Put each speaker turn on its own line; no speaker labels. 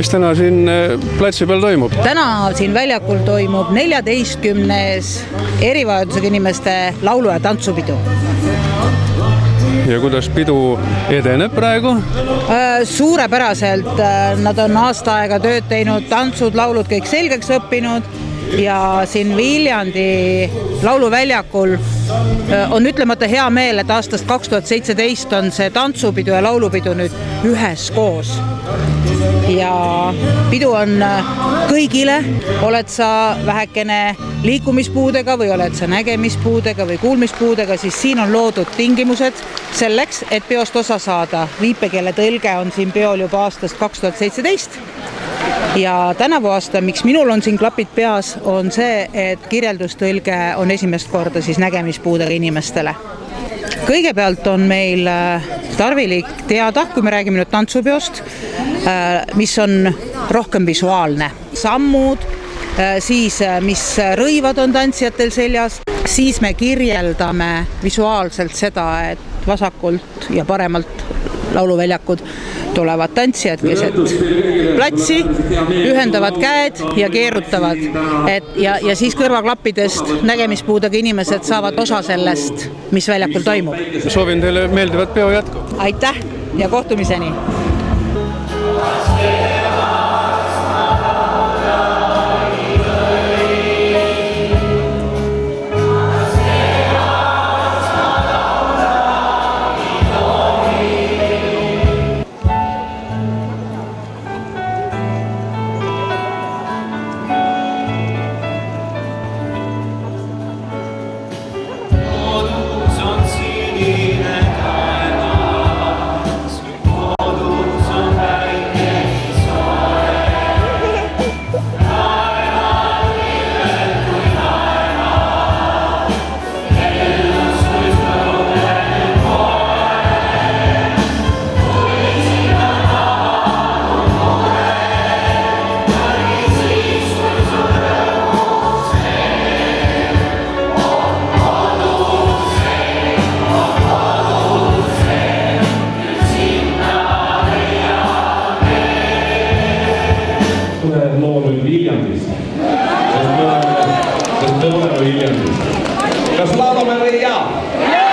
mis täna siin platsi peal toimub?
Täna siin väljakul toimub 14. erivajadusega inimeste laulu- ja tantsupidu.
Ja kuidas pidu edeneb praegu?
Suurepäraselt. Nad on aasta aega tööd teinud, tantsud, laulud kõik selgeks õppinud ja siin Viljandi lauluväljakul on ütlemata hea meel, et aastast 2017 on see tantsupidu ja laulupidu nüüd üheskoos. Ja pidu on kõigile, oled sa vähekene liikumispuudega või oled sa nägemispuudega või kuulmispuudega, siis siin on loodud tingimused selleks, et peost osa saada. Viipekeele tõlge on siin peol juba aastast 2017 ja tänavu aasta, miks minul on siin klapid peas, on see, et kirjeldustõlge on esimest korda siis nägemispuudega inimestele. Kõigepealt on meil tarvilik teada, kui me räägime nüüd tantsupeost, mis on rohkem visuaalne. Sammud, siis mis rõivad on tantsijatel seljas, siis me kirjeldame visuaalselt seda, et vasakult ja paremalt lauluväljakud tulevad tantsijad keset platsi, ühendavad käed ja keerutavad. Ja siis kõrvaklappidest nägemispuudega inimesed saavad osa sellest, mis väljakul toimub.
Soovin teile meeldivat peo jätku.
Aitäh ja kohtumiseni!
Viljandist. Sest me oleme Viljandist. Kas laulame või jaa?